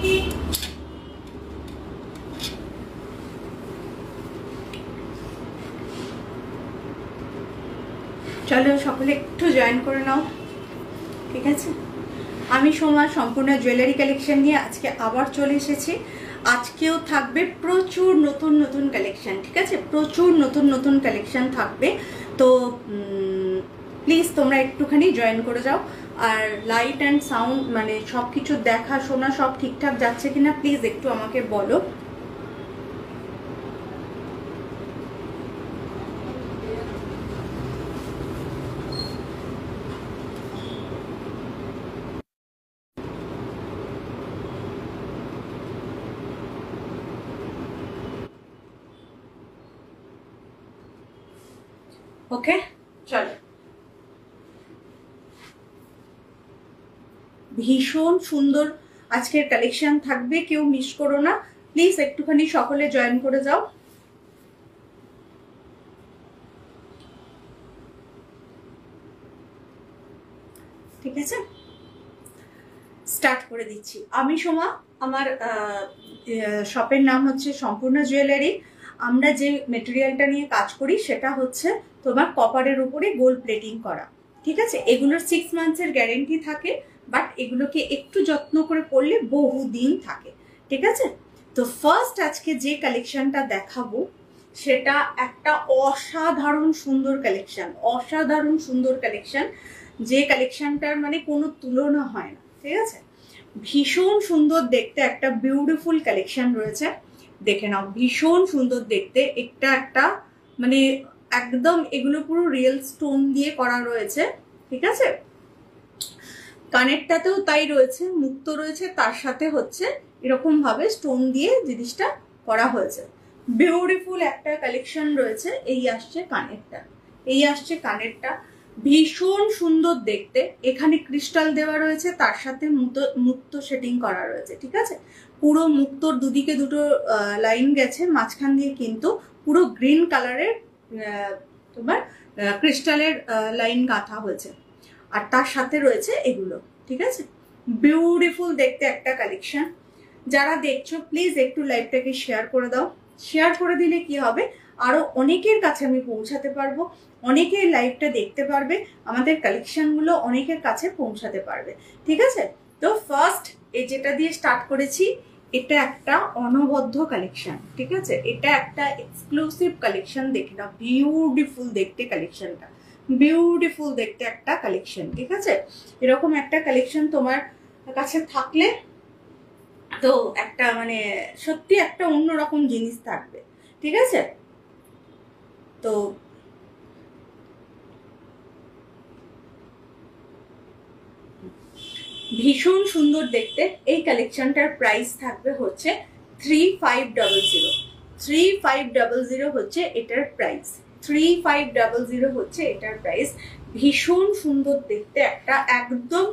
চলো সকলে একটু জয়েন করে নাও, ঠিক আছে? আমি সোমা সম্পূর্ণ জুয়েলারি কালেকশন নিয়ে আজকে আবার চলে এসেছি। আজকেও থাকবে প্রচুর নতুন নতুন কালেকশন, ঠিক আছে? প্রচুর নতুন নতুন কালেকশন থাকবে। তো প্লিজ তোমরা একটুখানি জয়েন করে যাও। আর লাইট অ্যান্ড সাউন্ড মানে সব কিছু দেখা শোনা সব ঠিকঠাক যাচ্ছে কিনা প্লিজ একটু আমাকে বলো। ওকে, চলো। ভীষণ সুন্দর আজকের কালেকশন থাকবে, কেউ মিস করো না প্লিজ, একটুখানি সকলে জয়েন করে যাও। ঠিক আছে, স্টার্ট করে দিচ্ছি। আমি সোমা, আমার শপের নাম হচ্ছে সম্পূর্ণ জুয়েলারি। আমরা যে মেটেরিয়ালটা নিয়ে কাজ করি সেটা হচ্ছে তোমার কপারের উপরে গোল্ড প্লেটিং করা, ঠিক আছে? এগুলোর 6 মান্থসের গ্যারেন্টি থাকে, বাট এগুলোকে একটু যত্ন করে পড়লে বহুদিন থাকে, ঠিক আছে? তো ফার্স্ট আজকে যে কালেকশনটা দেখাবো সেটা একটা অসাধারণ সুন্দর কালেকশন, অসাধারণ সুন্দর কালেকশন, যে কালেকশনটার মানে কোনো তুলনা হয় না, ঠিক আছে? ভীষণ সুন্দর দেখতে একটা বিউটিফুল কালেকশন রয়েছে, দেখে নাও। ভীষণ সুন্দর দেখতে, একটা একটা মানে একদম এগুলো পুরো রিয়েল স্টোন দিয়ে করা রয়েছে, ঠিক আছে? কানেরটাতেও তাই রয়েছে, মুক্ত রয়েছে, তার সাথে হচ্ছে এরকম ভাবে স্টোন দিয়ে জিনিসটা করা হয়েছে। বিউটিফুল একটা কালেকশন রয়েছে। এই আসছে কানেরটা, এই আসছে কানেরটা, ভীষণ সুন্দর দেখতে। এখানে ক্রিস্টাল দেওয়া রয়েছে, তার সাথে মুক্ত সেটিং করা রয়েছে, ঠিক আছে? পুরো মুক্তর দুদিকে দুটো লাইন গেছে, মাঝখান দিয়ে কিন্তু পুরো গ্রিন কালারের তোমার ক্রিস্টালের লাইন গাঁথা হয়েছে, আর তার সাথে রয়েছে এগুলো, ঠিক আছে? বিউটিফুল দেখতে একটা কালেকশন। যারা দেখছো প্লিজ একটু লাইভটাকে শেয়ার করে দাও। শেয়ার করে দিলে কি হবে, আরো অনেকের কাছে আমি পৌঁছাতে পারবো, অনেকের লাইভটা দেখতে পারবে, আমাদের কালেকশনগুলো অনেকের কাছে পৌঁছাতে পারবে, ঠিক আছে? তো ফার্স্ট এই যেটা দিয়ে স্টার্ট করেছি, এটা একটা অনবদ্য কালেকশন, ঠিক আছে? এটা একটা এক্সক্লুসিভ কালেকশন, দেখে নাও। বিউটিফুল দেখতে কালেকশনটা, বিউটিফুল দেখতে একটা কালেকশন, ঠিক আছে? এরকম একটা কালেকশন তোমার কাছে থাকলে তো একটা মানে সত্যি একটা অন্যরকম জিনিস থাকবে, ঠিক আছে? তো ভীষণ সুন্দর দেখতে এই কালেকশনটার প্রাইস থাকবে হচ্ছে 3500। 3500 হচ্ছে এটার প্রাইস, 3500 হচ্ছে এটার প্রাইস। ভীষণ সুন্দর দেখতে একটা একদম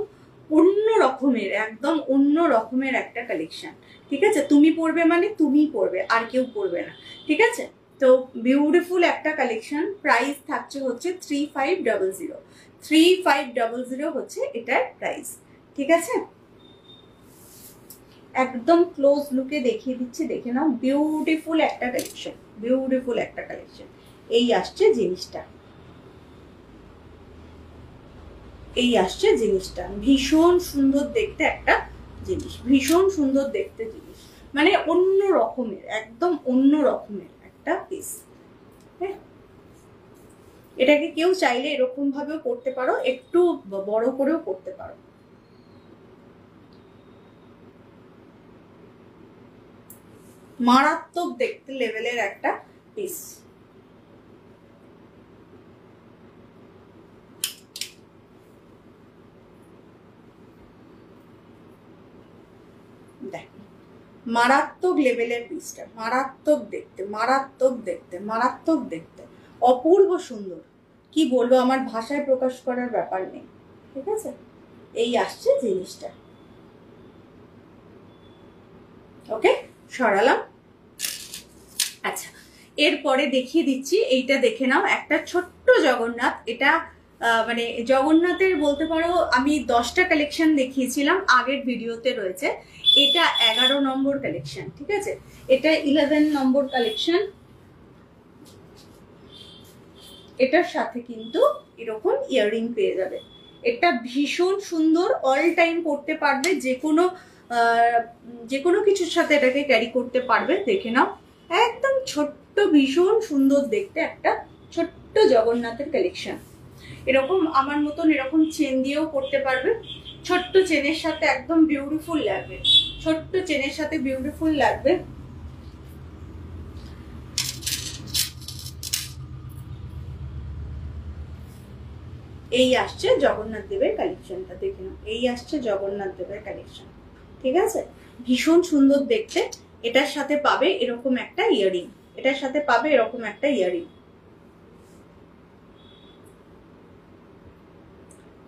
অন্য রকমের, একদম অন্য রকমের একটা কালেকশন, ঠিক আছে? তুমি পরবে মানে তুমিই পরবে, আর কেউ পরবে না, ঠিক আছে? তো বিউটিফুল একটা কালেকশন, প্রাইস থাকছে হচ্ছে 3500। 3500 হচ্ছে এটার প্রাইস, ঠিক আছে? একদম ক্লোজ লুকে দেখিয়ে দিচ্ছি, দেখে নাও। বিউটিফুল একটা কালেকশন, বিউটিফুল একটা কালেকশন। এই আসছে জিনিসটা, এই আসছে জিনিসটা, ভীষণ সুন্দর দেখতে একটা জিনিস, ভীষণ সুন্দর দেখতে জিনিস, মানে অন্য রকমের, একদম অন্য রকমের একটা পিস। হ্যাঁ, এটাকে কেউ চাইলে এরকম ভাবেও করতে পারো, একটু বড় করেও করতে পারো। মারাত্মক দেখতে লেভেলের একটা পিস। দেখ, মারাত্মক লেভেলের পিসটা, মারাত্মক দেখতে, মারাত্মক দেখতে, মারাত্মক দেখতে, অপূর্ব সুন্দর। কি বলবো, আমার ভাষায় প্রকাশ করার ব্যাপার নেই, ঠিক আছে? এই আসছে জিনিসটা। ওকে, সরালাম। আচ্ছা, এরপরে দেখিয়ে দিচ্ছি, এইটা দেখে নাও, একটা ছোট্ট জগন্নাথ। এটা মানে জগন্নাথের বলতে পারো আমি 10টা কালেকশন দেখিয়েছিলাম আগের ভিডিওতে রয়েছে, এটা 11 নম্বর কালেকশন, ঠিক আছে, এটা 11 নম্বর কালেকশন। এটার সাথে কিন্তু এরকম ইয়াররিং পেয়ে যাবে। এটা ভীষণ সুন্দর, অল টাইম পরতে পারবে, যে কোনো কিছুর সাথে এটাকে ক্যারি করতে পারবে। দেখে নাও, একদম ছোট্ট ভীষণ সুন্দর দেখতে একটা ছোট্ট জগন্নাথের কালেকশন। এরকম আমার মতন এরকম চেন দিয়েও পরতে পারবে, ছোট্ট চেনের সাথে একদম বিউটিফুল লাগবে, ছোট্ট চেনের সাথে বিউটিফুল লাগবে। এই আসছে জগন্নাথ দেবের কালেকশনটা, দেখে নাও, এই আসছে জগন্নাথ দেবের কালেকশন, ঠিক আছে, ভীষণ সুন্দর দেখতে। এটার সাথে পাবে এরকম একটা ইয়াররিং, এটার সাথে পাবে এরকম একটা ইয়াররিং।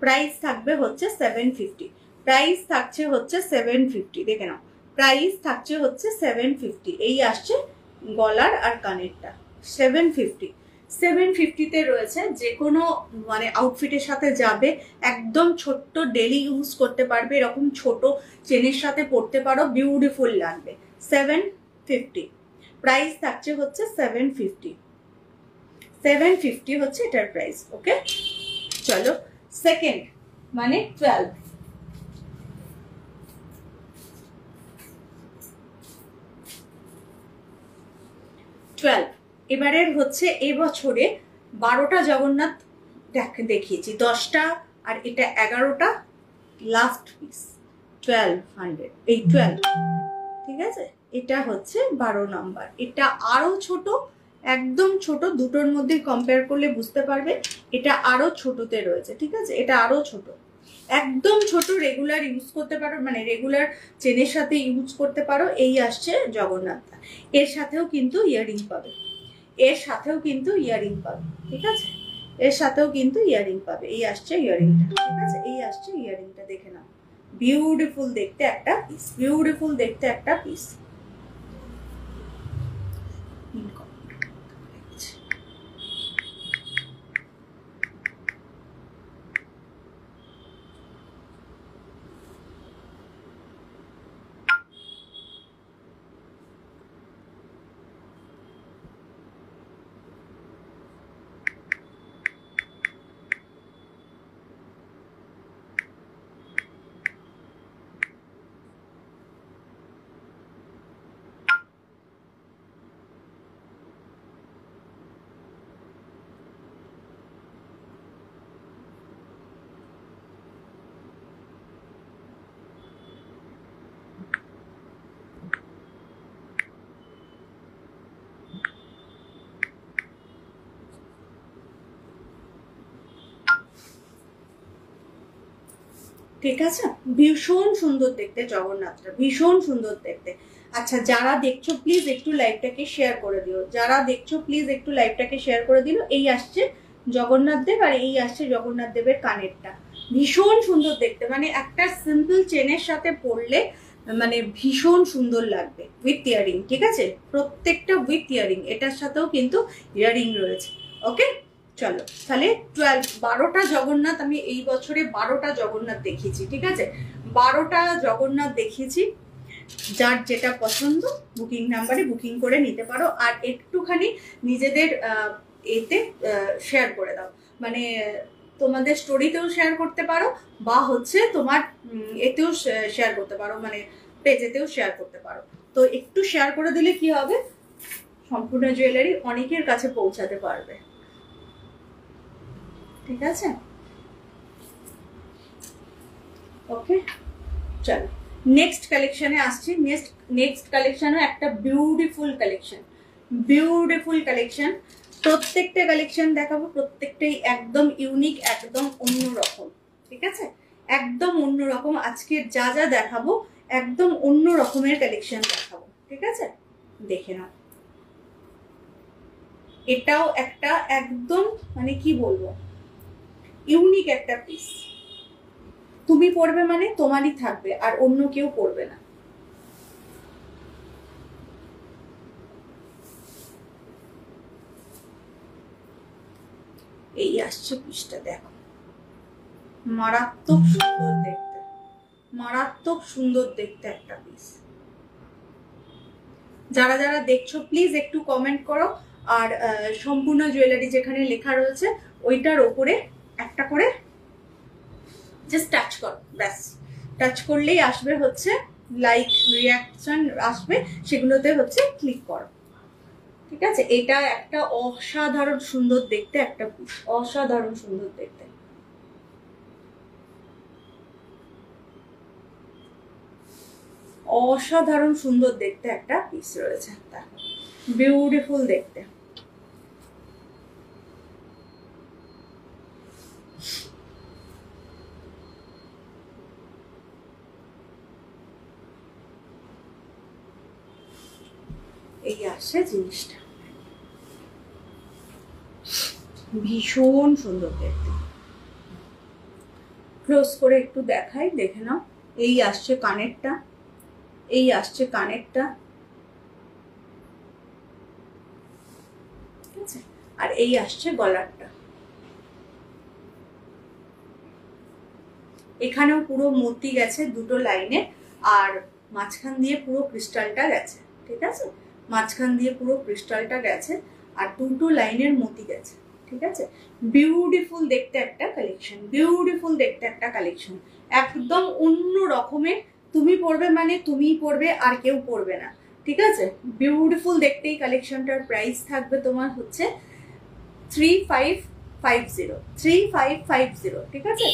প্রাইস থাকবে হচ্ছে 750, প্রাইস থাকছে হচ্ছে 750, দেখে নাও, প্রাইস থাকছে হচ্ছে 750। এই আসছে গলার আর কানেরটা 750। 750-তে রয়েছে, যে কোনো মানে আউটফিটের সাথে যাবে, একদম ছোট্ট ডেলি ইউজ করতে পারবে, এরকম ছোট চেনের সাথে পরতে পারো, বিউটিফুল লাগবে। 750 প্রাইস থাকছে হচ্ছে 750, 750 হচ্ছে এটার প্রাইস। ওকে, চলো সেকেন্ড মানে 12। এবারের হচ্ছে এবছরে 12টা জগন্নাথ দেখিয়েছি, 10টা আর এটা 11টা লাস্ট পিস, 1200, এই 12, ঠিক আছে, এটা হচ্ছে 12 নম্বর। এটা আরো ছোট, একদম ছোট, দুটোর মধ্যে কম্পেয়ার করলে বুঝতে পারবে এটা আরো ছোটতে রয়েছে, ঠিক আছে, এটা আরো ছোট, একদম ছোট, রেগুলার ইউজ করতে পারো, মানে রেগুলার চেনের সাথে ইউজ করতে পারো। এই আসছে জগন্নাথটা, এর সাথেও কিন্তু ইয়াররিং পাবে, এর সাথেও কিন্তু ইয়াররিং পাবে, ঠিক আছে, এর সাথেও কিন্তু ইয়াররিং পাবে। এই আসছে ইয়াররিংটা, ঠিক আছে, এই আসছে ইয়াররিংটা, দেখে নাও, বিউটিফুল দেখতে একটা পিস, বিউটিফুল দেখতে একটা পিস। ঠিক আছে, ভীষণ সুন্দর দেখতে জগন্নাথটা, ভীষণ সুন্দর দেখতে। আচ্ছা, যারা দেখছো প্লিজ একটু লাইভটাকে শেয়ার করে দিও, যারা দেখছো প্লিজ একটু লাইভটাকে শেয়ার করে দিও। এই আসছে জগন্নাথ দেব আর এই আসছে জগন্নাথ দেবের কানেরটা, ভীষণ সুন্দর দেখতে, মানে একটা সিম্পল চেনের সাথে পরলে মানে ভীষণ সুন্দর লাগবে, উইথ ইয়ারিং, ঠিক আছে, প্রত্যেকটা উইথ ইয়ারিং, এটার সাথেও কিন্তু ইয়ারিং রয়েছে। ওকে, চলো তাহলে 12টা জগন্নাথ আমি এই বছরে 12টা জগন্নাথ দেখিয়েছি, ঠিক আছে, 12টা জগন্নাথ দেখিয়েছি। যার যেটা পছন্দ বুকিং নাম্বারে বুকিং করে নিতে পারো, আর একটুখানি নিজেদের এতে শেয়ার করে দাও, মানে তোমাদের স্টোরিতেও শেয়ার করতে পারো, বা হচ্ছে তোমার এতেও শেয়ার করতে পারো, মানে পেজেতেও শেয়ার করতে পারো। তো একটু শেয়ার করে দিলে কি হবে, সম্পূর্ণ জুয়েলারি অনেকের কাছে পৌঁছাতে পারবে, ঠিক আছে। ওকে, চলো নেক্সট কালেকশনে আসছি। নেক্সট কালেকশনও একটা বিউটিফুল কালেকশন, বিউটিফুল কালেকশন। প্রত্যেকটা কালেকশন দেখাবো, প্রত্যেকটাই একদম ইউনিক, একদম অন্যরকম, ঠিক আছে, একদম অন্যরকম। আজকে যা যা দেখাবো একদম অন্য রকমের কালেকশন দেখাবো, ঠিক আছে, দেখে নাও। এটাও একটা একদম মানে কি বলবো, ইউনিক একটা পিস। তুমি পরবে মানে তোমারই থাকবে, আর অন্য কেউ পরবে না। এই আসছে পিসটা, দেখো মারাত্মক সুন্দর দেখতে, মারাত্মক সুন্দর দেখতে একটা পিস। যারা যারা দেখছো প্লিজ একটু কমেন্ট করো, আর সম্পূর্ণ জুয়েলারি যেখানে লেখা রয়েছে ওইটার ওপরে একটা করে জাস্ট টাচ করো, ব্যাস। টাচ করলেই আসবে হচ্ছে লাইক রিয়াকশন আসবে, সেগুলোতে হচ্ছে ক্লিক করো, ঠিক আছে। এটা একটা অসাধারণ সুন্দর দেখতে একটা পিস, অসাধারণ সুন্দর দেখতে। অসাধারণ সুন্দর দেখতে একটা পিস রয়েছে, বিউটিফুল দেখতে। এই আসছে জিনিসটা, ভীষণ সুন্দর দেখতে। ক্লোজ করে একটু দেখাই, দেখে নাও। এই আসছে কানেরটা, এই আসছে কানেরটা, ঠিক আছে। আর এই আসছে গলারটা। এখানেও পুরো মতি গেছে দুটো লাইনে, আর মাঝখান দিয়ে পুরো ক্রিস্টালটা গেছে, ঠিক আছে। মাঝখান দিয়ে পুরো ক্রিস্টালটা গেছে আর দুটো লাইনের মতি গেছে, ঠিক আছে। বিউটিফুল দেখতে একটা কালেকশন, বিউটিফুল দেখতে একটা কালেকশন, একদম অন্য রকমের। তুমি পরবে মানে তুমিই পরবে, আর কেউ পরবে না, ঠিক আছে। বিউটিফুল দেখতে এই কালেকশনটার প্রাইস থাকবে তোমার হচ্ছে 3550, 3550, ঠিক আছে।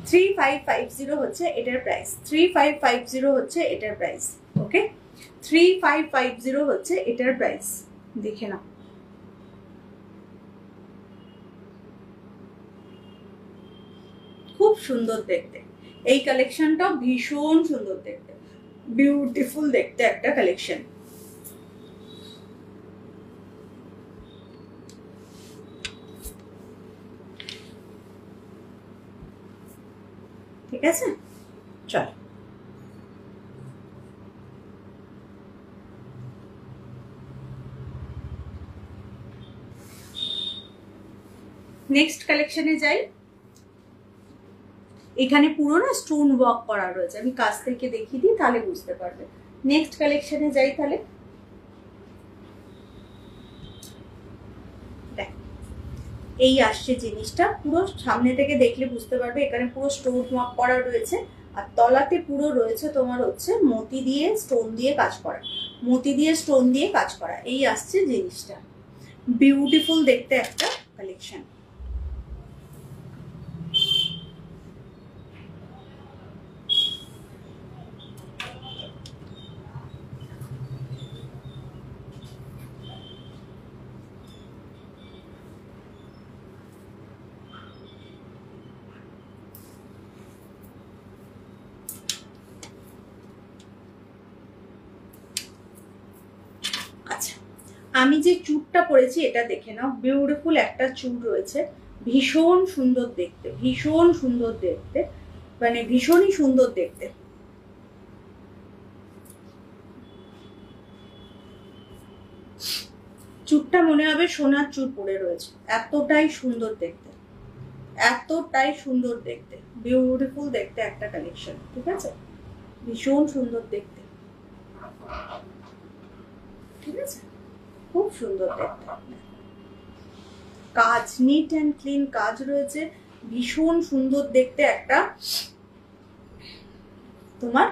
3550 হচ্ছে এটার প্রাইস, 3550 হচ্ছে এটার প্রাইস, ওকে। 3550 হচ্ছে এটার প্রাইস, দেখে নাও। খুব সুন্দর দেখতে এই কালেকশনটা, ভীষণ সুন্দর দেখতে, বিউটিফুল দেখতে একটা কালেকশন। ঠিক আছে, চল। নেক্সট কালেকশনে যাই। এখানে পুরো না স্টোন ওয়ার্ক করা রয়েছে, আমি কাছ থেকে দেখিয়ে দিই তাহলে বুঝতে পারবে। নেক্সট কালেকশনে যাই তাহলে। এই আসছে জিনিসটা, পুরো সামনে থেকে দেখলে বুঝতে পারবে, এখানে পুরো স্টোন ওয়ার্ক করা রয়েছে, আর তলাতে পুরো রয়েছে তোমার হচ্ছে মতি দিয়ে স্টোন দিয়ে কাজ করা, মতি দিয়ে স্টোন দিয়ে কাজ করা। এই আসছে জিনিসটা, বিউটিফুল দেখতে একটা কালেকশন। আমি যে চুড়টা পরেছি এটা দেখে নাও, বিউটিফুল একটা চুড় রয়েছে, ভীষণ সুন্দর দেখতে, ভীষণ সুন্দর দেখতে, মানে ভীষণই সুন্দর দেখতে। চুড়টা মনে হবে সোনার চুড় পরে রয়েছে, এতটাই সুন্দর দেখতে, এতটাই সুন্দর দেখতে, বিউটিফুল দেখতে একটা কালেকশন, ঠিক আছে। ভীষণ সুন্দর দেখতে, ঠিক আছে, খুব সুন্দর দেখতে। কাজ নিট অ্যান্ড ক্লিন কাজ রয়েছে, ভীষণ সুন্দর দেখতে একটা তোমার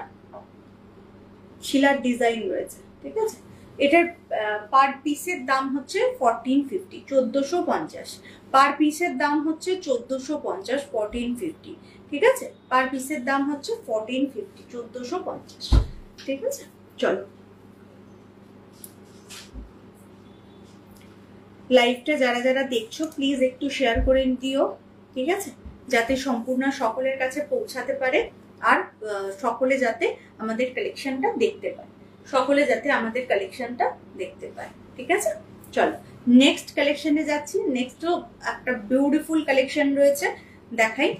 শিলার ডিজাইন রয়েছে, ঠিক আছে। এটার পার পিসের দাম হচ্ছে 1450, 1450 পার পিসের দাম হচ্ছে 1450, 1450, ঠিক আছে। পার পিসের দাম হচ্ছে 1450, 1450, ঠিক আছে। চলো, লাইভটা যারা যারা দেখছো প্লিজ একটু শেয়ার করে দিও, ঠিক আছে, যাতে সম্পূর্ণ সকলের কাছে পৌঁছাতে পারে, আর সকলে যাতে আমাদের কালেকশনটা দেখতে পায়, সকলে যাতে আমাদের কালেকশনটা দেখতে পায়, ঠিক আছে। চলো নেক্সট কালেকশনে যাচ্ছি। নেক্সটও একটা বিউটিফুল কালেকশন রয়েছে, দেখাই।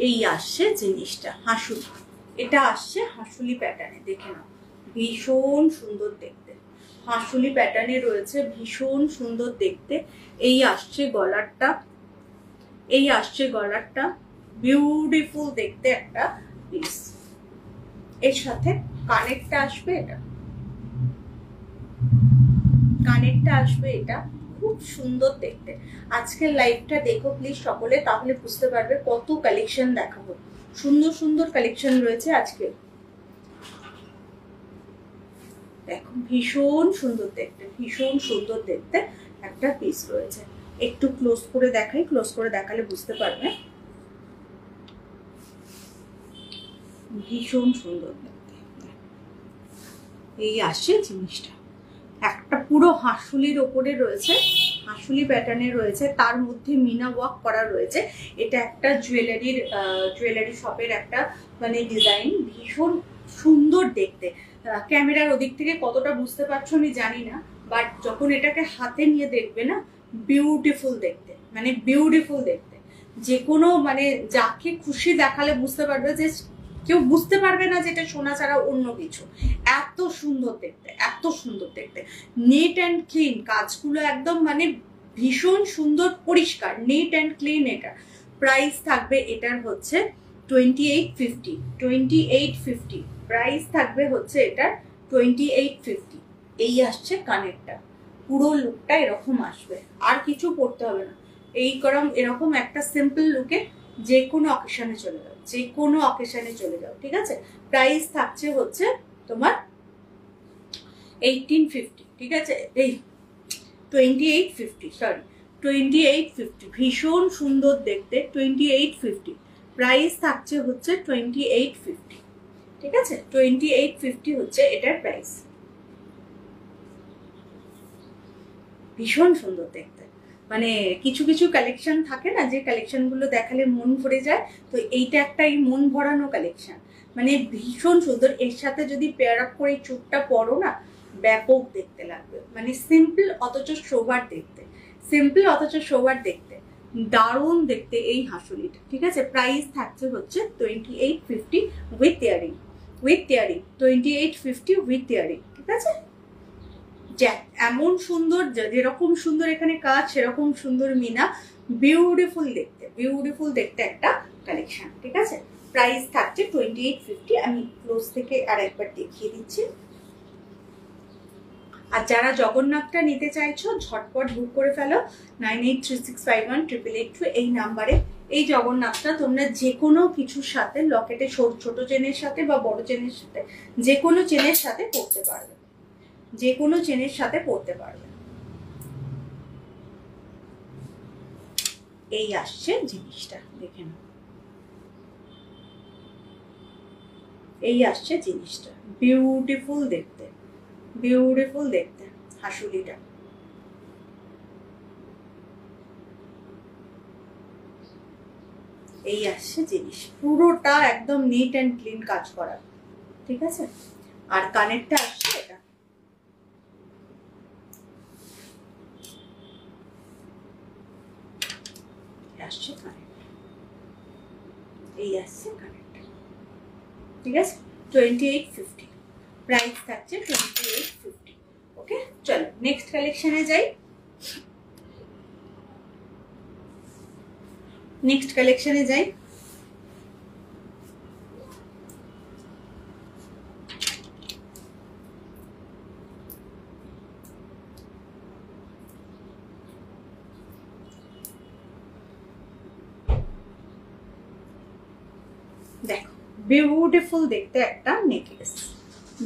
এই আসছে জিনিসটা হাসুলি, এটা আসছে হাসুলি প্যাটার্নে, দেখে নাও ভীষণ সুন্দর দেখতে, হাসুলি প্যাটার্নে রয়েছে, ভীষণ সুন্দর দেখতে। এই আসছে গলারটা, এই আসছে গলারটা, বিউটিফুল দেখতে একটা পিস। এর সাথে কানেরটা আসবে, এটা কানেরটা আসবে, এটা খুব সুন্দর দেখতে। আজকের লাইভটা দেখো প্লিজ সকলে, তাহলে বুঝতে পারবে কত কালেকশন দেখাবো, সুন্দর সুন্দর কালেকশন রয়েছে আজকে। দেখো ভীষণ সুন্দর দেখতে, ভীষণ সুন্দর দেখতে একটা পিস রয়েছে। একটু ক্লোজ করে দেখাই, ক্লোজ করে দেখালে বুঝতে পারবে। ভীষণ সুন্দর দেখতে, এই আসছে জিনিসটা, একটা পুরো হাসুলির ওপরে রয়েছে, হাসুলি প্যাটার্নে রয়েছে, তার মধ্যে মিনা ওয়ার্ক করা রয়েছে। এটা একটা জুয়েলারি শপের একটা মানে ডিজাইন, ভীষণ সুন্দর দেখতে। ক্যামেরার ওদিক থেকে কতটা বুঝতে পারছো আমি জানি না, বাট যখন এটাকে হাতে নিয়ে দেখবে না, বিউটিফুল দেখতে, মানে বিউটিফুল দেখতে। যে কোনো মানে যাকে খুশি দেখালে বুঝতে পারবে যে কেউ বুঝতে পারবে না যে এটা সোনা ছাড়া অন্য কিছু। এত সুন্দর দেখতে, এত সুন্দর দেখতে, নিট অ্যান্ড ক্লিন, কাজগুলো একদম মানে ভীষণ সুন্দর পরিষ্কার, নিট অ্যান্ড ক্লিন। এটা প্রাইস থাকবে এটার হচ্ছে 2850, 2850 প্রাইস থাকবে হচ্ছে এটার 2850। এই আসছে কানেরটা, পুরো লুকটা এরকম আসবে, আর কিছু পড়তে হবে না। এরকম একটা সিম্পল লুকে যে কোনো অকেশনে চলে যাও, যে কোনো অকেশনে চলে যাও, ঠিক আছে। প্রাইস থাকছে হচ্ছে তোমার 1850, ঠিক আছে, এই 2850, সরি 2850, ভীষণ সুন্দর দেখতে, 2850 প্রাইস থাকছে হচ্ছে 2850, ঠিক আছে, 2850 হচ্ছে এটার প্রাইস। ভীষণ সুন্দর দেখতে, মানে কিছু কিছু কালেকশন থাকে না, যে কালেকশন গুলো দেখালে মন ভরে যায়, তো এইটা একটা এই মন ভরানো কালেকশন, মানে ভীষণ সুন্দর। এর সাথে যদি পেয়ার আপ করে চুটটা পরো না, ব্যাপক দেখতে লাগবে, মানে সিম্পল অথচ সোবার দেখতে, সিম্পল অথচ সোবার দেখতে, দারুণ দেখতে এই হাসুলিটা, ঠিক আছে। প্রাইস থাকছে হচ্ছে 2850 with earring, with earring 2850 with earring, ঠিক আছে। এমন সুন্দর, যেরকম সুন্দর এখানে কাজ সেরকম সুন্দর মিনা, বিউটিফুল দেখতে, বিউটিফুল দেখতে একটা কালেকশন, ঠিক আছে। প্রাইস থাকছে 2850। আমি ক্লোজ থেকে আর একবার দেখিয়ে দিচ্ছি। আর যারা জগন্নাথটা নিতে চাইছো ঝটপট বুক করে ফেলো 9836518882 এই নাম্বারে। এই জগন্নাথটা তোমরা যে কোনো কিছুর সাথে, লকেটে ছোট চেনের সাথে বা বড় চেনের সাথে, যে কোনো চেনের সাথে পড়তে পারবে, যে কোনো চেনের সাথে পড়তে পারবে। এই আসছে জিনিসটা, দেখে নাও, এই আসছে জিনিসটা, বিউটিফুল দেখতে, বিউটিফুল দেখতে হাসুলিটা। এই আসছে জিনিস, পুরোটা একদম নিট অ্যান্ড ক্লিন কাজ করা, ঠিক আছে। আর কানেরটা আসছে এটা, আসছে কানেরটা, এই আসছে কানেরটা, ঠিক আছে। 2850 প্রাইস থাকছে 2850। ওকে, চলো নেক্সট কালেকশনে যাই। নেক্সট কালেকশনে যাই। দেখো বিউটিফুল দেখতে একটা নেকলেস,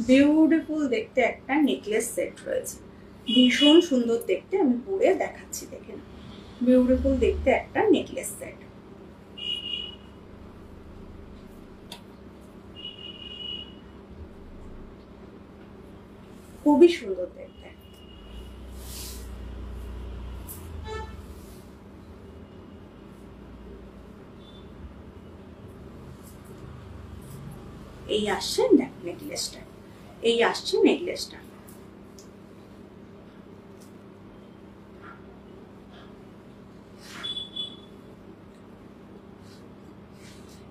বিউটিফুল দেখতে একটা নেকলেস সেট রয়েছে, ভীষণ সুন্দর দেখতে। আমি পরে দেখাচ্ছি, দেখে না, বিউটিফুল দেখতে একটা নেকলেস সেট, খুবই সুন্দর দেখতে। এই আসছে নেকলেসটা, এই আসছে নেকলেসটা,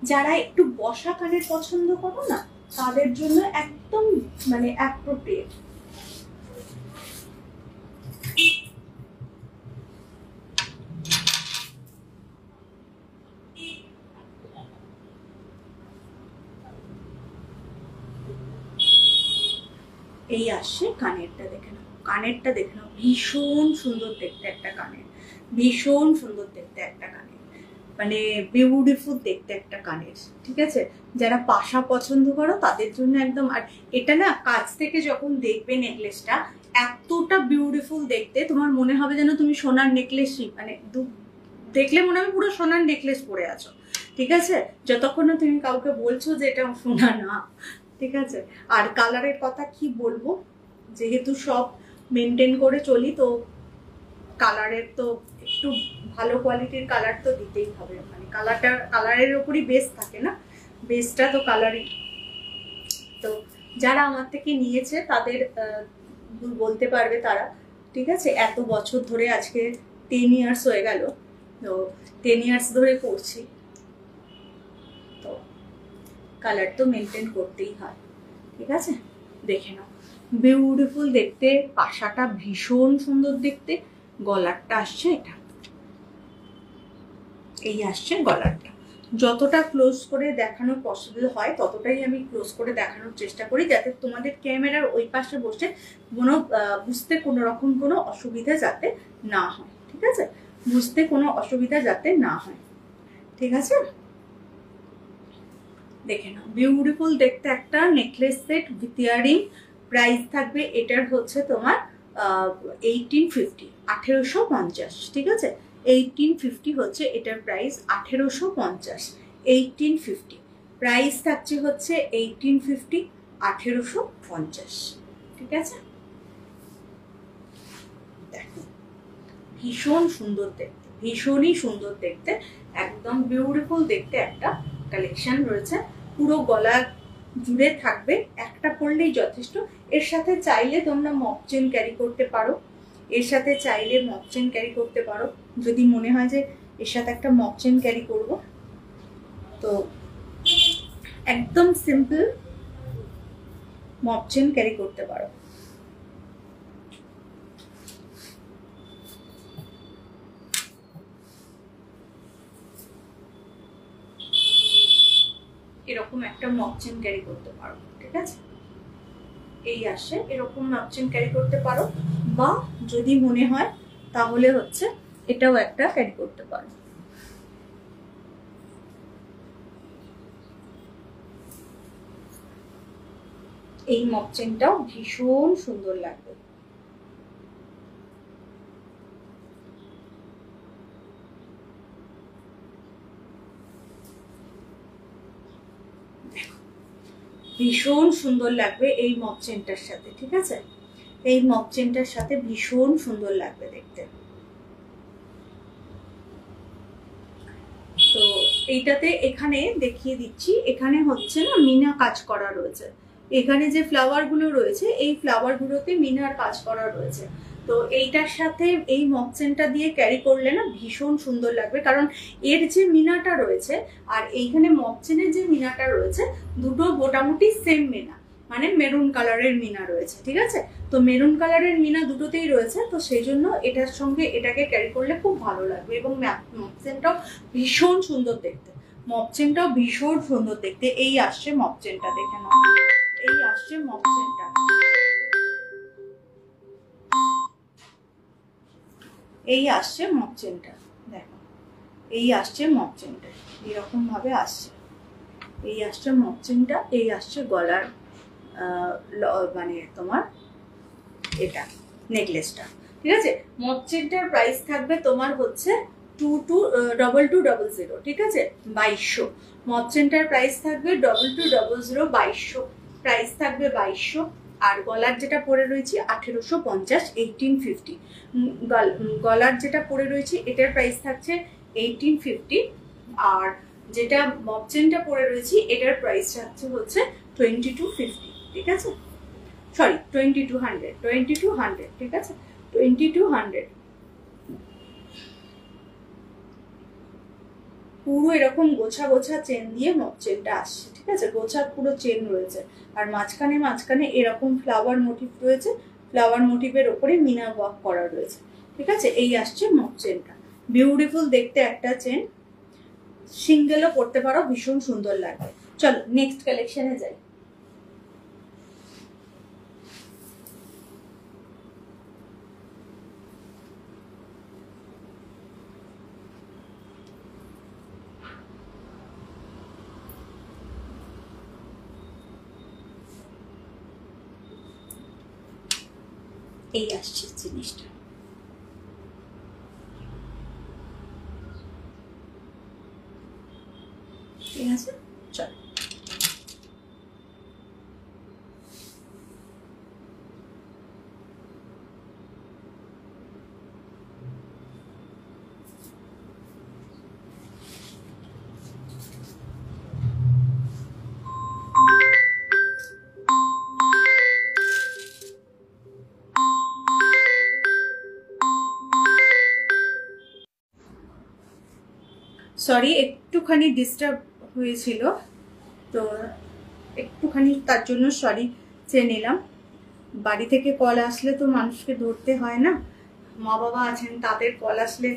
যারা একটু বসা কানের পছন্দ করো না, তাদের জন্য একদম মানে অ্যাপ্রোপ্রিয়েট। এই আসছে কানেরটা, দেখে নাও, কানেরটা দেখে নাও, ভীষণ সুন্দর দেখতে একটা কানের, ভীষণ সুন্দর দেখতে একটা কানের, মানে বিউটিফুল দেখতে একটা কানের, ঠিক আছে। যারা পাশা পছন্দ করো তাদের জন্য একদম। আর এটা না কাছ থেকে যখন দেখবে নেকলেসটা এতটা বিউটিফুল দেখতে, তোমার মনে হবে যেন তুমি সোনার নেকলেসই, মানে দেখলে মনে হবে পুরো সোনার নেকলেস পরে আছো, ঠিক আছে, যতক্ষণ না তুমি কাউকে বলছো যে এটা সোনা না, ঠিক আছে। আর কালারের কথা কি বলবো, যেহেতু সব মেনটেন করে চলি, তো কালারের তো একটু ভালো কোয়ালিটির কালার তো দিতেই হবে, মানে কালারের ওপরই বেস থাকে না, বেসটা তো কালারই। তো যারা আমার থেকে নিয়েছে তাদের বলতে পারবে তারা, ঠিক আছে। এত বছর ধরে, আজকে 10 ইয়ার্স হয়ে গেল, তো 10 ইয়ার্স ধরে করছি, তো কালার তো মেনটেন করতেই হয়, ঠিক আছে। দেখে নাও, বিউটিফুল দেখতে, পাশাটা ভীষণ সুন্দর দেখতে, গলারটা আসছে এটা, এই আসছে গলারটা। যতটা ক্লোজ করে দেখানো পসিবল হয় ততটাই আমি ক্লোজ করে দেখানোর চেষ্টা করি, যাতে তোমাদের ক্যামেরার ওই পাশে বসে বুঝতে কোনো রকম কোনো অসুবিধা যাতে না হয়, ঠিক আছে, বুঝতে কোনো অসুবিধা যাতে না হয়, ঠিক আছে। দেখে নাও, বিউটিফুল দেখতে একটা necklace set with earring. Price থাকবে এটার হচ্ছে তোমার 1850, 1850, ঠিক আছে। 1850 হচ্ছে এটার প্রাইস, 1850, 1850 প্রাইস থাকছে হচ্ছে 1850, 1850, ঠিক আছে। দেখো ভীষণ সুন্দর দেখতে, ভীষণই সুন্দর দেখতে, একদম বিউটিফুল দেখতে একটা কালেকশন রয়েছে। পুরো গলা জুড়ে থাকবে, একটা পরলেই যথেষ্ট। এর সাথে চাইলে তোমরা মক চেন ক্যারি করতে পারো, এর সাথে চাইলে মক চেন ক্যারি করতে পারো, যদি মনে হয় যে এর সাথে একটা মক চেন ক্যারি করব, তো একদম সিম্পল মক চেন ক্যারি করতে পারো। এরকম একটা মক চেন ক্যারি করতে পারো, ঠিক আছে। এই আসে এরকম মক চেন ক্যারি করতে পারো, বা যদি মনে হয় তাহলে হচ্ছে এটাও একটা ক্যারি করতে পারো। এই মক চেনটাও ভীষণ সুন্দর লাগবে। ভীষণ সুন্দর লাগবে এই মক চেনটার সাথে, ঠিক আছে, এই মক চেনটার সাথে ভীষণ সুন্দর লাগবে দেখতে। তো এইটাতে এখানে দেখিয়ে দিচ্ছি, এখানে হচ্ছে না মিনা কাজ করা রয়েছে, এখানে যে ফ্লাওয়ার গুলো রয়েছে এই ফ্লাওয়ার গুলোতে মিনার কাজ করা রয়েছে। তো এইটার সাথে এই মক চেনটা দিয়ে ক্যারি করলে না ভীষণ সুন্দর লাগবে, কারণ এর যে মিনাটা রয়েছে আর এইখানে মক চেনের যে মিনাটা রয়েছে দুটো মোটামুটি সেম মিনা, মানে মেরুন কালারের মিনা রয়েছে, ঠিক আছে। তো মেরুন কালারের মিনা দুটোতেই রয়েছে, তো সেই জন্য এটার সঙ্গে এটাকে ক্যারি করলে খুব ভালো লাগবে। এবং মক চেনটাও ভীষণ সুন্দর দেখতে, মক চেনটাও ভীষণ সুন্দর দেখতে। এই আসছে মক চেনটা, দেখে নাও, এই আসছে মক চেনটা, এই আসছে মক চেনটা, দেখো এই আসছে মক চেনটা, এরকম ভাবে আসছে, এই আসছে মক চেনটা, এই আসছে গলার মানে তোমার এটা নেকলেসটা, ঠিক আছে। মক চেনটার প্রাইস থাকবে তোমার হচ্ছে 2200, ঠিক আছে, 2200। মক চেনটার প্রাইস থাকবে 2200, 2200 প্রাইস থাকবে, 2200। আর গলার যেটা পরে রয়েছে 1850, 1850। গলার যেটা পরে রয়েছে এটার প্রাইস থাকছে 1850। আর যেটা মক চেনটা পরে রয়েছে এটার প্রাইস থাকছে হচ্ছে 2250, ঠিক আছে, সরি 2200, 2200, ঠিক আছে, 2200। পুরো এরকম গোছা গোছা চেন দিয়ে চেনটা আসছে, ঠিক আছে, গোছা পুরো চেন রয়েছে। আর মাঝখানে মাঝখানে এরকম ফ্লাওয়ার মোটিভ রয়েছে, ফ্লাওয়ার মোটিভের ওপরে মিনা ওয়ার্ক করা রয়েছে, ঠিক আছে। এই আসছে চেনটা, বিউটিফুল দেখতে একটা চেন, সিঙ্গেলও পরতে পারো, ভীষণ সুন্দর লাগবে। চলো নেক্সট কালেকশনে যাই। এই আসছে জিনিসটা, ঠিক আছে। চলো সরি, একটুখানি ডিস্টার্ব হয়েছিল, তো একটুখানি তার জন্য সরি চেয়ে নিলাম। বাড়ি থেকে কল আসলে তো মানুষকে ধরতে হয় না, মা বাবা আছেন, তাদের কল আসলে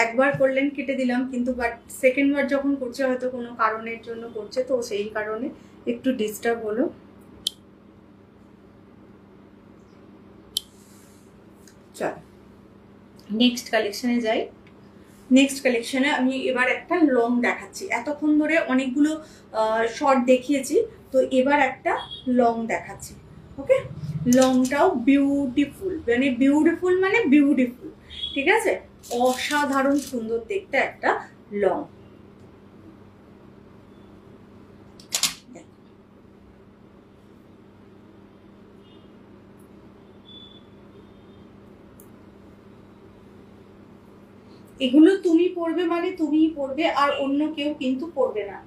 একবার করলেন কেটে দিলাম, কিন্তু বাট সেকেন্ড বার যখন করছে হয়তো কোনো কারণের জন্য করছে, তো সেই কারণে একটু ডিস্টার্ব হলো। চল নেক্সট কালেকশনে যাই। নেক্সট কালেকশনে আমি এবার একটা লং দেখাচ্ছি, এতক্ষণ ধরে অনেকগুলো শর্ট দেখিয়েছি, তো এবার একটা লং দেখাচ্ছি। ওকে, লংটাও বিউটিফুল, মানে বিউটিফুল মানে বিউটিফুল, ঠিক আছে, অসাধারণ সুন্দর দেখতে একটা লং। এগুলো তুমি পরবে মানে তুমিই পরবে, আর অন্য কেউ কিন্তু পরবে না।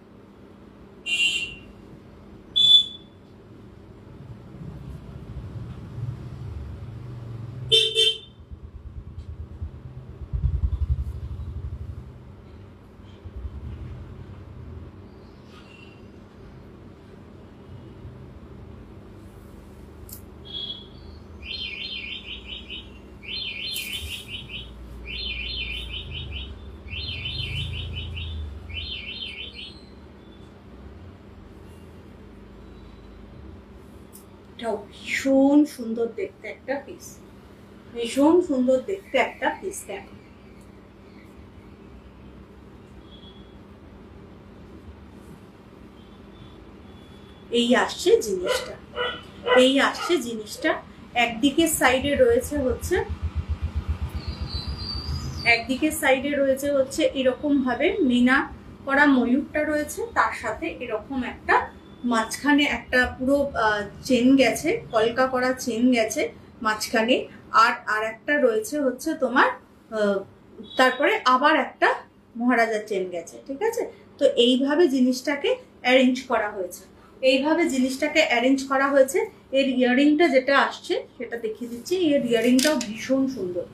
এটাও ভীষণ সুন্দর দেখতে একটা পিস, ভীষণ সুন্দর দেখতে একটা পিস। দেখো এই আসছে জিনিসটা, এই আসছে জিনিসটা। একদিকে সাইডে রয়েছে হচ্ছে, একদিকে সাইডে রয়েছে হচ্ছে এরকম ভাবে মিনা করা ময়ূরটা রয়েছে, তার সাথে এরকম একটা মাঝখানে একটা পুরো চেন গেছে, কলকা করা চেন গেছে মাঝখানে, আর একটা রয়েছে হচ্ছে তোমার তারপরে আবার একটা মহারাজার চেন গেছে, ঠিক আছে। তো এইভাবে জিনিসটাকে অ্যারেঞ্জ করা হয়েছে, এইভাবে জিনিসটাকে অ্যারেঞ্জ করা হয়েছে। এর ইয়াররিংটা যেটা আসছে সেটা দেখিয়ে দিচ্ছি, এর ইয়াররিংটাও ভীষণ সুন্দর।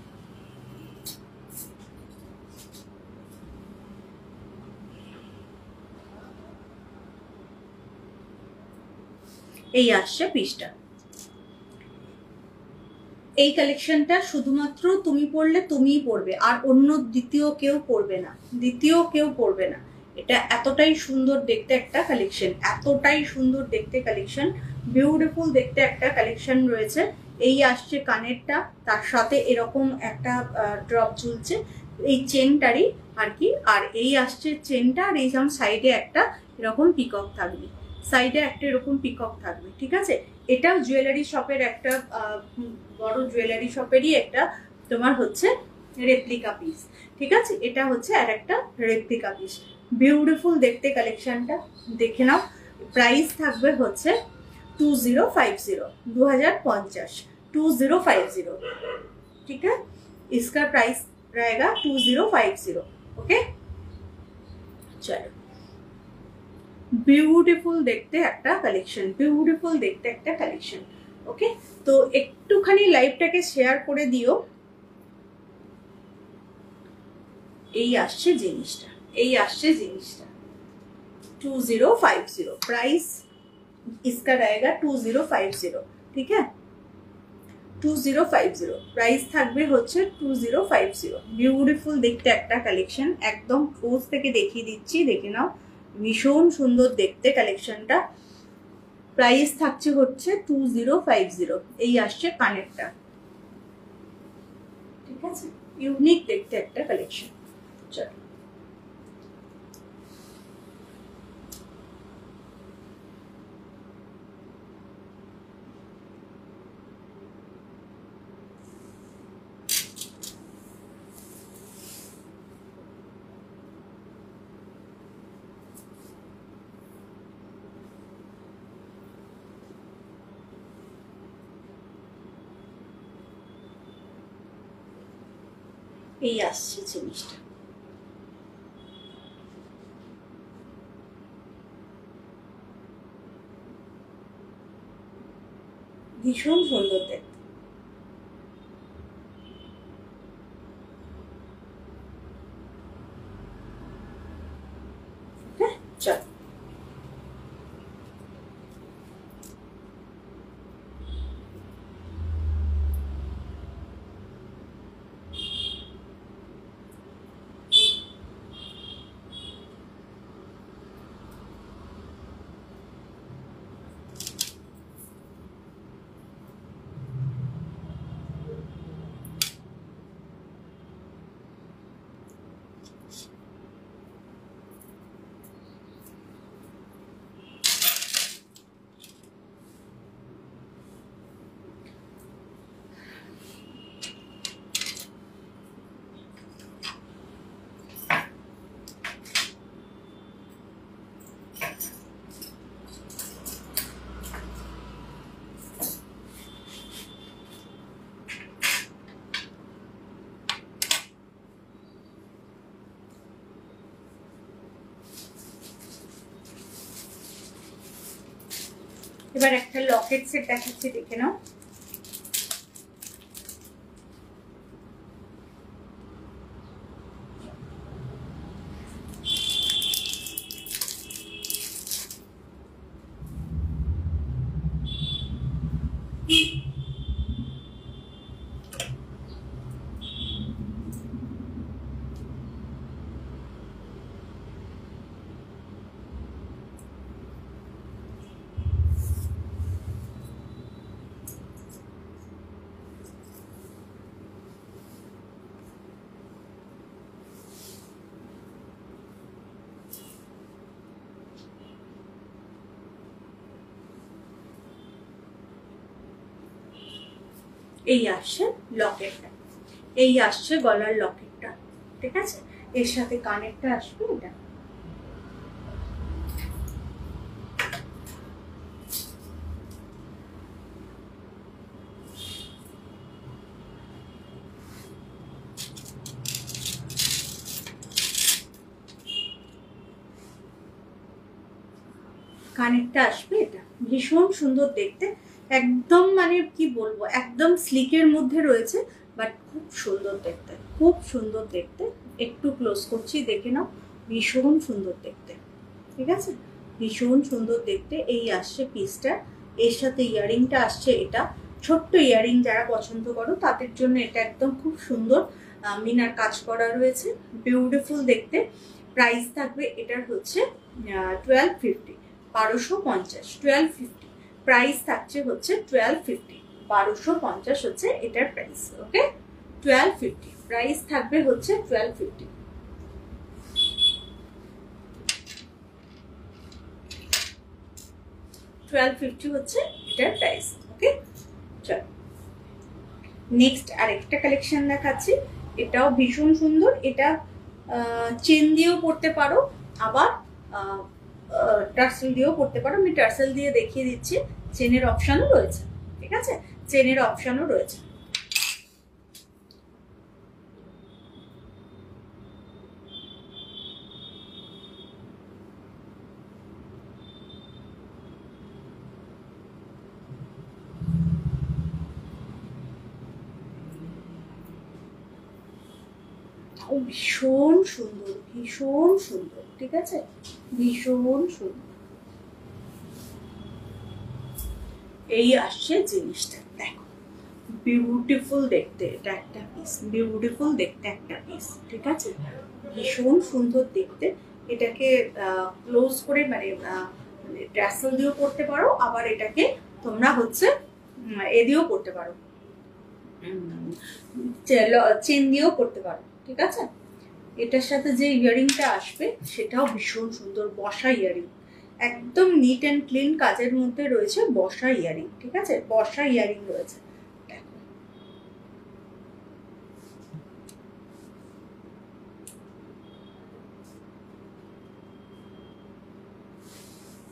এই আসছে পিসটা। এই কালেকশনটা শুধুমাত্র তুমি পরলে তুমিই পরবে, আর অন্য দ্বিতীয় কেউ পরবে না, দ্বিতীয় কেউ পরবে না। এটা এতটাই সুন্দর দেখতে একটা কালেকশন, এতটাই সুন্দর দেখতে কালেকশন, বিউটিফুল দেখতে একটা কালেকশন রয়েছে। এই আসছে কানেরটা, তার সাথে এরকম একটা ড্রপ ঝুলছে এই চেনটারই আর কি, আর এই আসছে চেনটা, আর এই যেমন সাইডে একটা এরকম পিকক থাকবে, সাইডে একটা এরকম পিকক থাকবে, ঠিক আছে। এটাও জুয়েলারি শপের একটা বড় জুয়েলারি শপেরই একটা তোমার হচ্ছে রেপ্লিকা পিস, ঠিক আছে। এটা হচ্ছে আর একটা রেপ্লিকা পিস, বিউটিফুল দেখতে কালেকশনটা, দেখে নাও। প্রাইস থাকবে হচ্ছে 2050, 2050, 2050, ठीक है, इसका प्राइस रहेगा 2050। ओके, चलो বিউটিফুল দেখতে একটা কালেকশন, বিউটিফুল দেখতে একটা কালেকশন। ওকে, তো একটুখানি লাইভটাকে শেয়ার করে দিও। এই আসছে জিনিসটা, এই আসছে জিনিসটা 2050 प्राइस इसका रहेगा 2050 ठीक है 2050 প্রাইস থাকবে হচ্ছে 2050 বিউটিফুল দেখতে একটা কালেকশন একদম ক্লোজ থেকে দেখিয়ে দিচ্ছি দেখে নাও ভীষণ সুন্দর দেখতে কালেকশনটা প্রাইস থাকছে হচ্ছে 2050 এই আসছে কানেরটা ঠিক আছে ইউনিক দেখতে একটা কালেকশন চলো এই আসছে জিনিসটা ভীষণ সুন্দর দেখতে চল এবার একটা লকেট সেট দেখাচ্ছি দেখে নাও এই আসছে লকেটটা এই আসছে গলার লকেটটা ঠিক আছে এর সাথে কানেরটা আসবে এটা কানেরটা আসবে এটা ভীষণ সুন্দর দেখতে একদম মানে কি বলবো একদম স্লিকের মধ্যে রয়েছে বাট খুব সুন্দর দেখতে খুব সুন্দর দেখতে একটু ক্লোজ করছি দেখে নাও ভীষণ সুন্দর দেখতে ঠিক আছে ভীষণ সুন্দর দেখতে এই আসছে পিসটা এর সাথে ইয়ারিংটা আসছে এটা ছোট্ট ইয়ারিং যারা পছন্দ করো তাদের জন্য এটা একদম খুব সুন্দর মিনার কাজ করা রয়েছে বিউটিফুল দেখতে প্রাইস থাকবে এটার হচ্ছে 1250 1250 1250 প্রাইস থাকছে হচ্ছে 1250 1250 হচ্ছে এটার প্রাইস ওকে 1250 প্রাইস থাকবে হচ্ছে 1250 1250 হচ্ছে এটার প্রাইস ওকে চলো নেক্সট আরেকটা কালেকশন দেখাচ্ছি এটাও ভীষণ সুন্দর এটা চেন দিয়েও পড়তে পারো আবার টার্সেল দিয়েও পড়তে পারো আমি টার্সেল দিয়ে দেখিয়ে দিচ্ছি চেনের অপশনও রয়েছে ঠিক আছে চেনের অপশনও রয়েছে ও ভীষণ সুন্দর, ভীষণ সুন্দর, ঠিক আছে, ভীষণ সুন্দর। এই আসছে জিনিসটা, দেখো বিউটিফুল দেখতে, এটা একটা পিস, বিউটিফুল দেখতে একটা পিস, ঠিক আছে, ভীষণ সুন্দর দেখতে। এটাকে ক্লোজ করে মানে ট্যাসেল দিয়েও পরতে পারো, আবার এটাকে তোমরা হচ্ছে এ দিয়েও পরতে পারো, চেন দিয়েও পরতে পারো, ঠিক আছে। এটার সাথে যে ইয়ারিংটা আসবে সেটাও ভীষণ সুন্দর, বসা ইয়ারিং, একদম নিট অ্যান্ড ক্লিন কাজের মধ্যে রয়েছে, বসা ইয়ারিং, ঠিক আছে, বসা ইয়ারিং রয়েছে।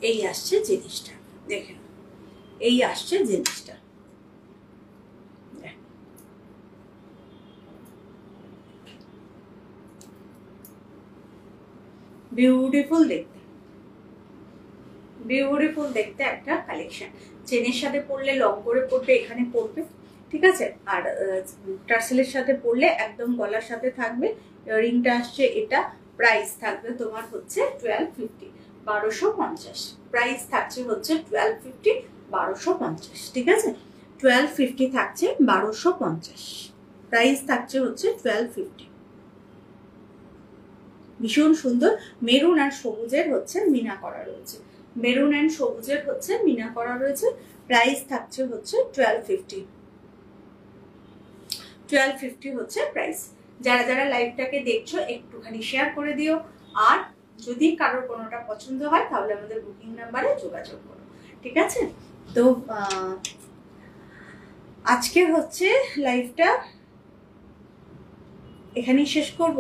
এই আসছে জিনিসটা, দেখেন এই আসছে জিনিসটা, বিউটিফুল দেখতে, বিউটিফুল দেখতে একটা কালেকশন। চেনের সাথে পরলে লং করে পরবে, এখানে পরবে, ঠিক আছে, আর টার্সেলের সাথে পরলে একদম গলার সাথে থাকবে। ইয়ারিংটা আসছে, এটা প্রাইস থাকবে তোমার হচ্ছে 1250, 1250 প্রাইস থাকছে হচ্ছে 1250, 1250, ঠিক আছে, 1250 থাকছে, 1250 প্রাইস থাকছে হচ্ছে 1250। ভীষণ সুন্দর, মেরুন আর সবুজের হচ্ছে মিনা করা রয়েছে, মেরুন অ্যান্ড সবুজের হচ্ছে মিনা করা রয়েছে। প্রাইস থাকছে হচ্ছে 1250, 1250 হচ্ছে প্রাইস। যারা যারা লাইভটাকে দেখছো একটুখানি শেয়ার করে দিও, আর যদি কারোর কোনোটা পছন্দ হয় তাহলে আমাদের বুকিং নাম্বারে যোগাযোগ করো, ঠিক আছে। তো আজকে হচ্ছে লাইভটা এখানেই শেষ করব,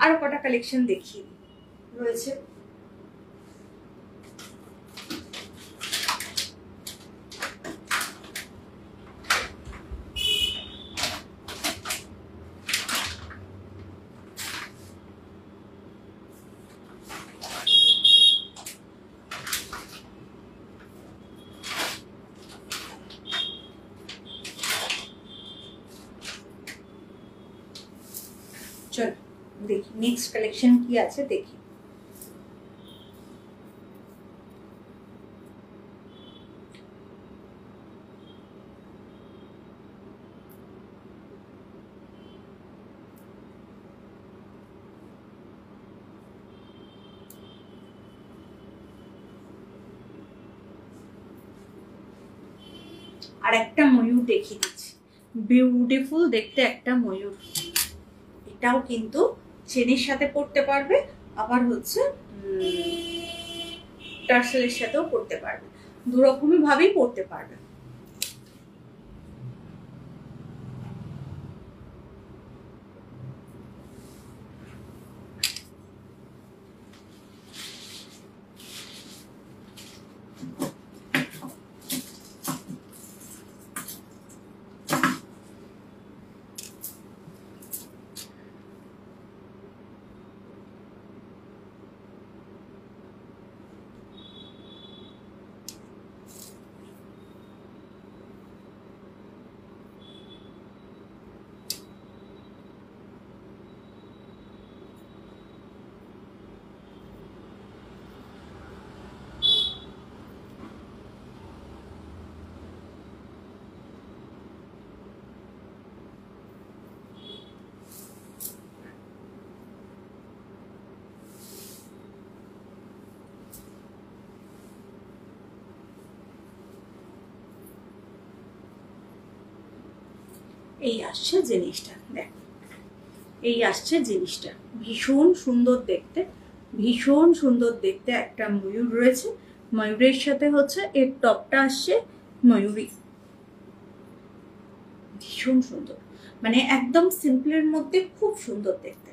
আরো কটা কালেকশন দেখি রয়েছে। চলো দেখি নেক্সট কালেকশন কি আছে, দেখি। আর একটা ময়ূর দেখিয়ে দিচ্ছি, বিউটিফুল দেখতে একটা ময়ূর, এটাও কিন্তু চেনের সাথে পরতে পারবে, আবার হচ্ছে টার্সেলের সাথেও পরতে পারবে, দুরকমই ভাবেই পরতে পারবে। এই আসছে জিনিসটা, দেখো এই আসছে জিনিসটা, ভীষণ সুন্দর দেখতে, ভীষণ সুন্দর দেখতে একটা ময়ূর রয়েছে, ময়ূরের সাথে হচ্ছে এর টপটা আসছে ময়ূরী, ভীষণ সুন্দর, মানে একদম সিম্পলের মধ্যে খুব সুন্দর দেখতে।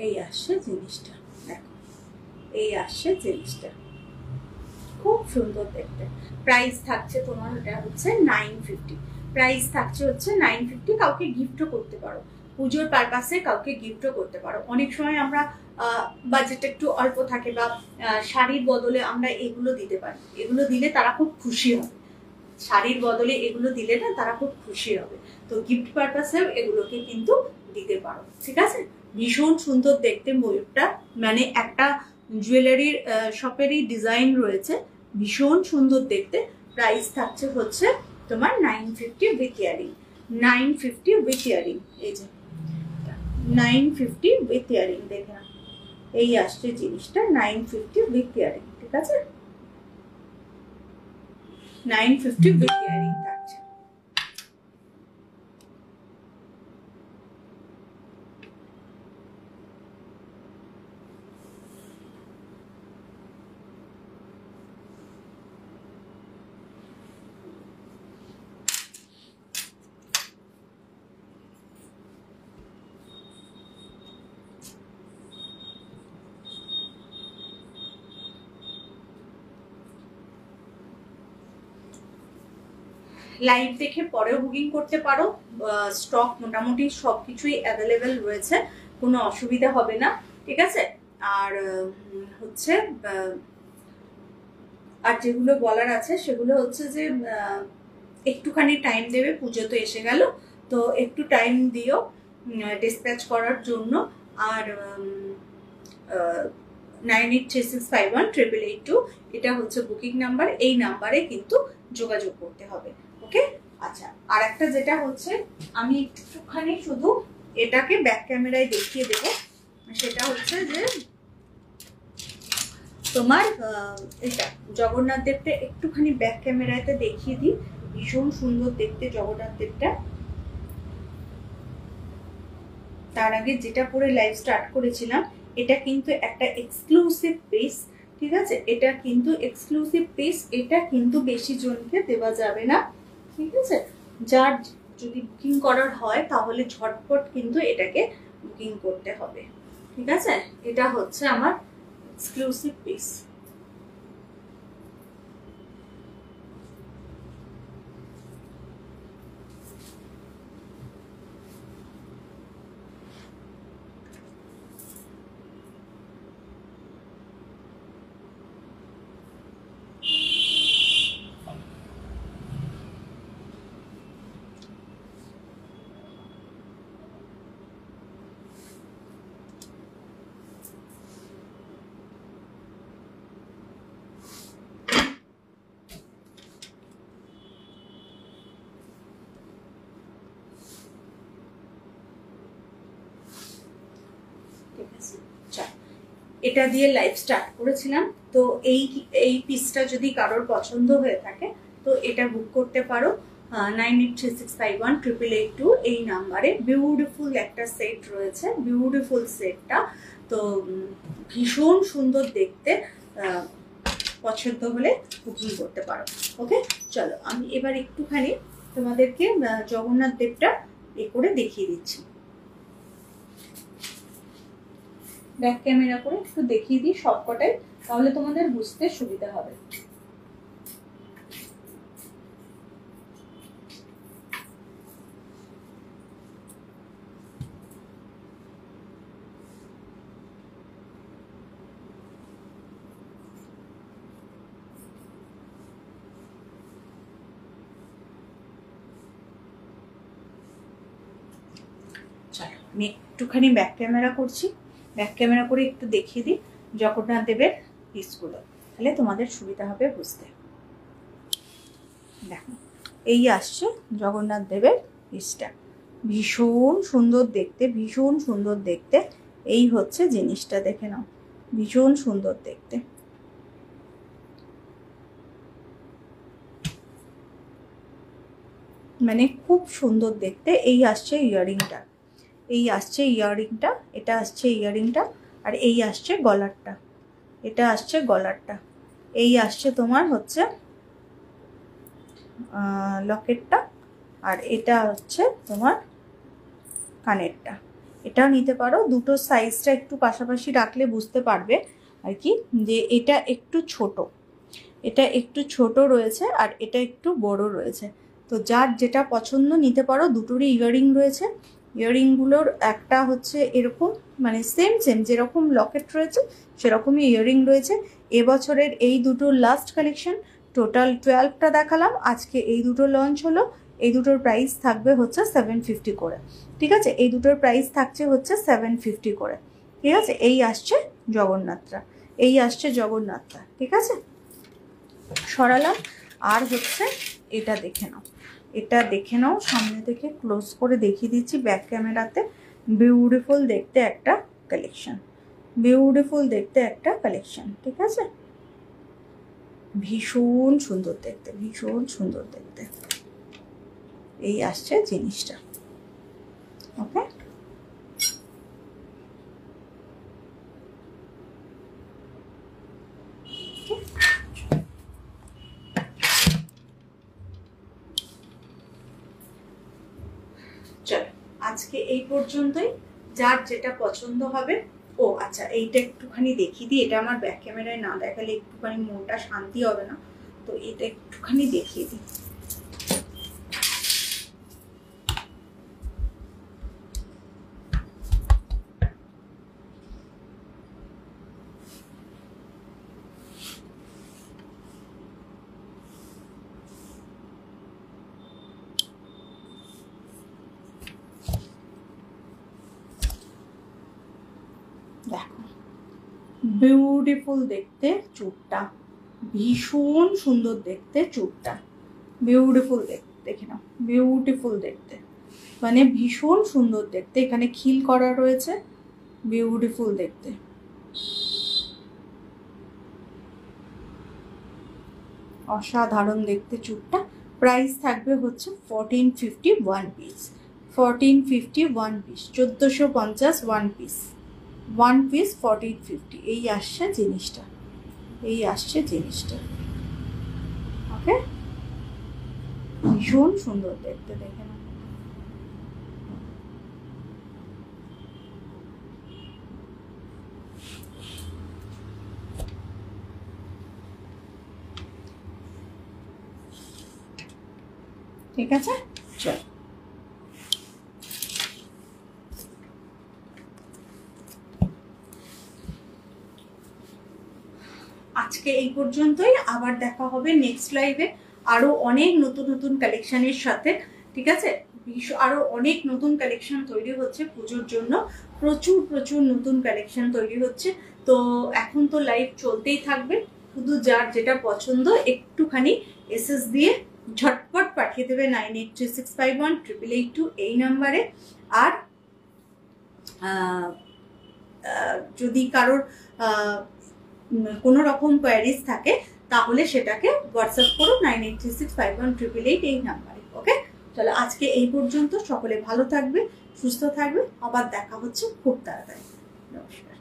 এই আসছে জিনিসটা, দেখো এই আসছে জিনিসটা, খুব সুন্দর দেখতে। প্রাইস থাকছে তোমার, এটা হচ্ছে 950, প্রাইস থাকছে হচ্ছে 950। কাউকে গিফটও করতে পারো, পুজোর পারপাসে কাউকে গিফটও করতে পারো। অনেক সময় আমরা বাজেট একটু অল্প থাকে বা শাড়ির বদলে আমরা এগুলো দিতে পারি, এগুলো দিলে তারা খুব খুশি হবে। শাড়ির বদলে এগুলো দিলে না তারা খুব খুশি হবে। তো গিফট পারপাসেও এগুলোকে কিন্তু দিতে পারো, ঠিক আছে। ভীষণ সুন্দর দেখতে ময়ূরটা, মানে একটা জুয়েলারির শপেরই ডিজাইন রয়েছে, ভীষণ সুন্দর দেখতে। প্রাইস থাকছে হচ্ছে তোমার 950 উইথ ইয়ারিং। 950 উইথ ইয়ারিং, এই যে 950 উইথ ইয়ারিং। দেখে না, এই আসছে জিনিসটা 950 উইথ ইয়ারিং, ঠিক আছে। 950 উইথ ইয়ারিং থাকছে। লাইভ দেখে পরেও বুকিং করতে পারো, স্টক মোটামুটি সবকিছুই অ্যাভেলেবেল রয়েছে, কোনো অসুবিধা হবে না, ঠিক আছে। আর হচ্ছে আর যেগুলো বলার আছে সেগুলো হচ্ছে যে একটুখানি টাইম দেবে, পুজো তো এসে গেল, তো একটু টাইম দিও ডিসপ্যাচ করার জন্য। আর 9836518882 এটা হচ্ছে বুকিং নাম্বার, এই নাম্বারে কিন্তু যোগাযোগ করতে হবে, ওকে। আচ্ছা, আর একটা যেটা হচ্ছে, আমি একটুখানি শুধু এটাকে ব্যাক ক্যামেরায় দেখিয়ে দেব, সেটা হচ্ছে যে তোমার এটা জগন্নাথ দেবটা একটুখানি ব্যাক ক্যামেরাতে দেখিয়ে দিই। ভীষণ সুন্দর দেখতে জগন্নাথ দেবটা। তার আগে যেটা পরে লাইভ স্টার্ট করেছিলাম, এটা কিন্তু একটা এক্সক্লুসিভ পিস, ঠিক আছে। এটা কিন্তু এক্সক্লুসিভ পিস, এটা কিন্তু বেশি জনকে দেওয়া যাবে না, ঠিক আছে। যার যদি বুকিং করার হয় তাহলে ঝটপট কিন্তু এটাকে বুকিং করতে হবে, ঠিক আছে। এটা হচ্ছে আমার এক্সক্লুসিভ পিস। এটা দিয়ে লাইভ স্টার্ট করেছিলাম, তো এই পিসটা যদি কারোর পছন্দ হয়ে থাকে তো এটা বুক করতে পারো 9836518882 এই নাম্বারে। বিউটিফুল একটা সেট রয়েছে, বিউটিফুল সেটটা, তো ভীষণ সুন্দর দেখতে, পছন্দ হলে বুকিং করতে পারো, ওকে। চলো আমি এবার একটুখানি তোমাদেরকে জগন্নাথ দেবটা এ করে দেখিয়ে দিচ্ছি, ব্যাক ক্যামেরা করে একটু দেখিয়ে দিই সবকটাই, তাহলে তোমাদের বুঝতে সুবিধা হবে। চলো আমি একটুখানি ব্যাক ক্যামেরা করছি, ব্যাক ক্যামেরা করে একটু দেখিয়ে দিই জগন্নাথ দেবের পিসগুলো, তাহলে তোমাদের সুবিধা হবে বুঝতে। দেখো, এই আসছে জগন্নাথ দেবের পিসটা, ভীষণ সুন্দর দেখতে, ভীষণ সুন্দর দেখতে। এই হচ্ছে জিনিসটা, দেখে নাও, ভীষণ সুন্দর দেখতে। মানে খুব সুন্দর দেখতে। এই আসছে ইয়াররিংটা, এই আসছে ইয়াররিংটা, এটা আসছে ইয়াররিংটা, আর এই আসছে গলারটা, এটা আসছে গলারটা, এই আসছে তোমার হচ্ছে লকেটটা, আর এটা হচ্ছে তোমার কানেরটা। এটাও নিতে পারো, দুটো সাইজটা একটু পাশাপাশি রাখলে বুঝতে পারবে আর কি, যে এটা একটু ছোট, এটা একটু ছোট রয়েছে আর এটা একটু বড় রয়েছে, তো যার যেটা পছন্দ নিতে পারো। দুটোরই ইয়াররিং রয়েছে। ইয়াররিংগুলোর একটা হচ্ছে এরকম, মানে সেম যেরকম লকেট রয়েছে সেরকমই ইয়াররিং রয়েছে। এবছরের এই দুটোর লাস্ট কালেকশন। টোটাল 12টা দেখালাম, আজকে এই দুটো লঞ্চ হলো। এই দুটোর প্রাইস থাকবে হচ্ছে 750 করে, ঠিক আছে। এই দুটোর প্রাইস থাকছে হচ্ছে 750 করে, ঠিক আছে। এই আসছে জগন্নাথরা, এই আসছে জগন্নাথরা, ঠিক আছে। সরালাম। আর হচ্ছে এটা দেখে নাও, এটা দেখে নাও সামনে থেকে ক্লোজ করে দেখিয়ে দিচ্ছি ব্যাক ক্যামেরাতে। বিউটিফুল দেখতে একটা কালেকশন, বিউটিফুল দেখতে একটা কালেকশন, ঠিক আছে। ভীষণ সুন্দর দেখতে, ভীষণ সুন্দর দেখতে। এই আসছে জিনিসটা, ওকে। চলো আজকে এই পর্যন্তই। যার যেটা পছন্দ হবে। ও আচ্ছা, এইটা একটুখানি দেখিয়ে দিই, এটা আমার ব্যাক ক্যামেরায় না দেখালে একটুখানি মনটা শান্তি হবে না, তো এটা একটুখানি দেখিয়ে দিই। দেখো, বিউটিফুল দেখতে চুটটা, ভীষণ সুন্দর দেখতে চুটটা, বিউটিফুল দেখতে, দেখে নাও, বিউটিফুল দেখতে, মানে ভীষণ সুন্দর দেখতে। এখানে খিল করা রয়েছে, বিউটিফুল দেখতে। অসাধারণ দেখতে চুটটা। প্রাইস থাকবে হচ্ছে 1450 one piece, 1450 one piece, 1450 one piece, one piece 1450। এই আসছে জিনিসটা, এই আসছে জিনিসটা, ওকে। ভীষণ সুন্দর দেখতে, দেখে না। ঠিক আছে, চল। আজকে এই পর্যন্তই, আবার দেখা হবে নেক্সট লাইভে আরো অনেক নতুন নতুন কালেকশনের সাথে, ঠিক আছে। আরো অনেক নতুন কালেকশন তৈরি হচ্ছে পুজোর জন্য, প্রচুর প্রচুর নতুন কালেকশন তৈরি হচ্ছে। তো এখন তো লাইভ চলতেই থাকবে, শুধু যার যেটা পছন্দ একটুখানি এসএস দিয়ে ঝটপট পাঠিয়ে দেবে 9836518882 এই নাম্বারে। আর যদি কারোর কোনো রকম কোয়ারিজ থাকে তাহলে সেটাকে হোয়াটসঅ্যাপ করো 9836518882 এই নাম্বারে, ওকে। চলো আজকে এই পর্যন্ত, সকলে ভালো থাকবে, সুস্থ থাকবে, আবার দেখা হচ্ছে খুব তাড়াতাড়ি। নমস্কার।